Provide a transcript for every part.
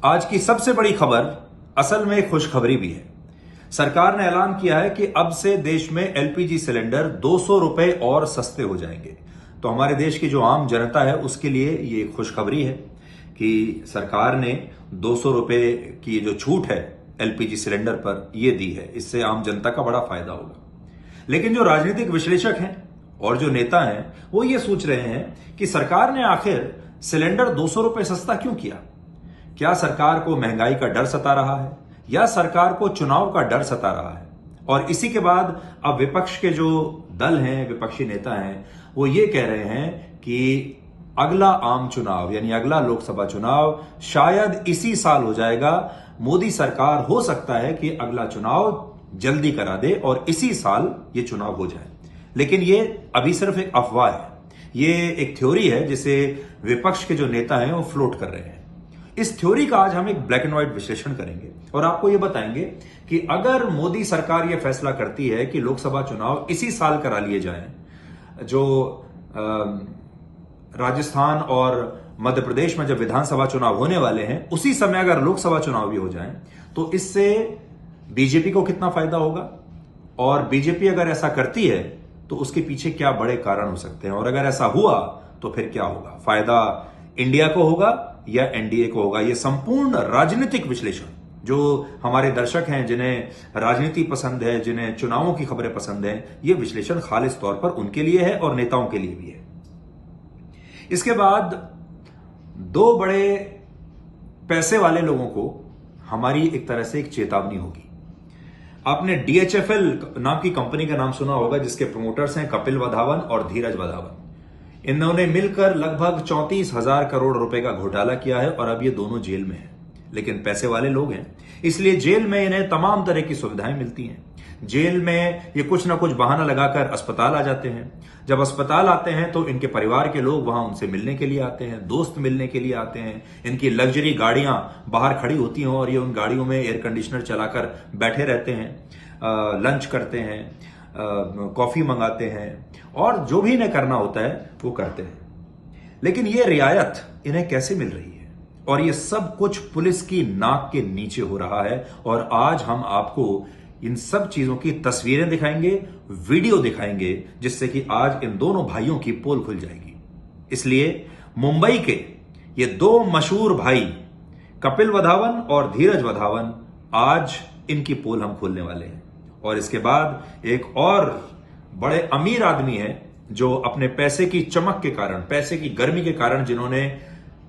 आज की सबसे बड़ी खबर असल में खुशखबरी भी है। सरकार ने ऐलान किया है कि अब से देश में एलपीजी सिलेंडर 200 रुपए और सस्ते हो जाएंगे। तो हमारे देश की जो आम जनता है उसके लिए ये खुशखबरी है कि सरकार ने 200 रुपए की जो छूट है एलपीजी सिलेंडर पर ये दी है। इससे आम जनता का बड़ा फायदा होगा। लेकिन जो राजनीतिक विश्लेषक हैं और जो नेता हैं वो ये सोच रहे हैं कि सरकार ने आखिर सिलेंडर 200 रुपए सस्ता क्यों किया। क्या सरकार को महंगाई का डर सता रहा है या सरकार को चुनाव का डर सता रहा है। और इसी के बाद अब विपक्ष के जो दल हैं, विपक्षी नेता हैं, वो ये कह रहे हैं कि अगला आम चुनाव यानी अगला लोकसभा चुनाव शायद इसी साल हो जाएगा। मोदी सरकार हो सकता है कि अगला चुनाव जल्दी करा दे और इसी साल ये चुनाव हो जाए। लेकिन ये अभी सिर्फ एक अफवाह है, ये एक थ्योरी है जिसे विपक्ष के जो नेता हैं वो फ्लोट कर रहे हैं। इस थ्योरी का आज हम एक ब्लैक एंड व्हाइट विश्लेषण करेंगे और आपको यह बताएंगे कि अगर मोदी सरकार यह फैसला करती है कि लोकसभा चुनाव इसी साल करा लिए जाएं, जो राजस्थान और मध्य प्रदेश में जब विधानसभा चुनाव होने वाले हैं उसी समय अगर लोकसभा चुनाव भी हो जाएं तो इससे बीजेपी को कितना फायदा होगा और बीजेपी अगर ऐसा करती है तो उसके पीछे क्या बड़े कारण हो सकते हैं और अगर ऐसा हुआ तो फिर क्या होगा। फायदा इंडिया को होगा या एनडीए को होगा। यह संपूर्ण राजनीतिक विश्लेषण जो हमारे दर्शक हैं, जिन्हें राजनीति पसंद है, जिन्हें चुनावों की खबरें पसंद हैं, यह विश्लेषण खालिस तौर पर उनके लिए है और नेताओं के लिए भी है। इसके बाद दो बड़े पैसे वाले लोगों को हमारी एक तरह से एक चेतावनी होगी। आपने डीएचएफएल नाम की कंपनी का नाम सुना होगा जिसके प्रमोटर्स हैं कपिल वधावन और धीरज वधावन। इन्होंने मिलकर लगभग 34,000 करोड़ रुपए का घोटाला किया है और अब ये दोनों जेल में हैं। लेकिन पैसे वाले लोग हैं इसलिए जेल में इन्हें तमाम तरह की सुविधाएं मिलती हैं। जेल में ये कुछ ना कुछ बहाना लगाकर अस्पताल आ जाते हैं। जब अस्पताल आते हैं तो इनके परिवार के लोग वहां उनसे मिलने के लिए आते हैं, दोस्त मिलने के लिए आते हैं। इनकी लग्जरी गाड़ियां बाहर खड़ी होती हैं और ये उन गाड़ियों में एयर कंडीशनर चलाकर बैठे रहते हैं, लंच करते हैं, कॉफी मंगाते हैं और जो भी इन्हें करना होता है वो करते हैं। लेकिन ये रियायत इन्हें कैसे मिल रही है और ये सब कुछ पुलिस की नाक के नीचे हो रहा है। और आज हम आपको इन सब चीजों की तस्वीरें दिखाएंगे, वीडियो दिखाएंगे, जिससे कि आज इन दोनों भाइयों की पोल खुल जाएगी। इसलिए मुंबई के ये दो मशहूर भाई कपिल वधावन और धीरज वधावन, आज इनकी पोल हम खोलने वाले हैं। और इसके बाद एक और बड़े अमीर आदमी है जो अपने पैसे की चमक के कारण, पैसे की गर्मी के कारण जिन्होंने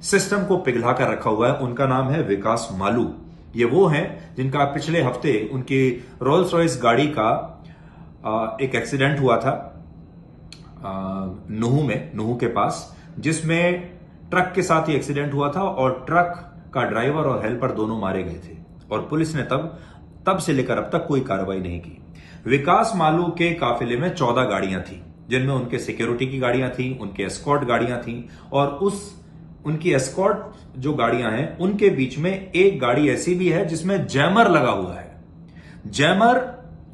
सिस्टम को पिघला कर रखा हुआ है, उनका नाम है विकास मालू। ये वो हैं जिनका पिछले हफ्ते उनकी रोल्स रॉयस गाड़ी का एक एक्सीडेंट हुआ था नुहू के पास, जिसमें ट्रक के साथ ही एक्सीडेंट हुआ था और ट्रक का ड्राइवर और हेल्पर दोनों मारे गए थे और पुलिस ने तब से लेकर अब तक कोई कार्रवाई नहीं की। विकास मालू के काफिले में 14 गाड़ियां थी जिनमें उनके सिक्योरिटी की गाड़ियां थी, उनके एस्कॉर्ट गाड़ियां थी और उनकी एस्कॉर्ट जो गाड़ियां हैं उनके बीच में एक गाड़ी ऐसी भी है जिसमें जैमर लगा हुआ है। जैमर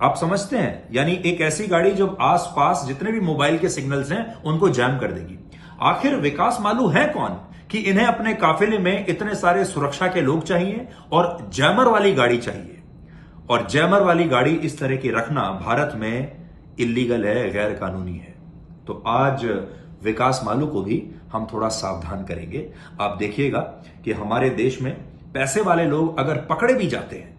आप समझते हैं, यानी एक ऐसी गाड़ी जो आसपास जितने भी मोबाइल के सिग्नल्स हैं उनको जैम कर देगी। आखिर विकास मालू है कौन कि इन्हें अपने काफिले में इतने सारे सुरक्षा के लोग चाहिए और जैमर वाली गाड़ी चाहिए। और जैमर वाली गाड़ी इस तरह की रखना भारत में इल्लीगल है, गैर कानूनी है। तो आज विकास मालू को भी हम थोड़ा सावधान करेंगे। आप देखिएगा कि हमारे देश में पैसे वाले लोग अगर पकड़े भी जाते हैं,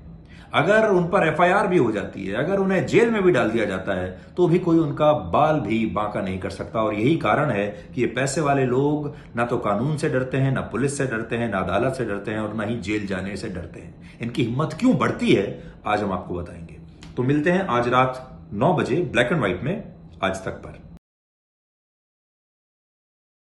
अगर उन पर एफआईआर भी हो जाती है, अगर उन्हें जेल में भी डाल दिया जाता है तो भी कोई उनका बाल भी बांका नहीं कर सकता। और यही कारण है कि ये पैसे वाले लोग ना तो कानून से डरते हैं, ना पुलिस से डरते हैं, ना अदालत से डरते हैं और ना ही जेल जाने से डरते हैं। इनकी हिम्मत क्यों बढ़ती है आज हम आपको बताएंगे। तो मिलते हैं आज रात 9 बजे ब्लैक एंड व्हाइट में आज तक पर।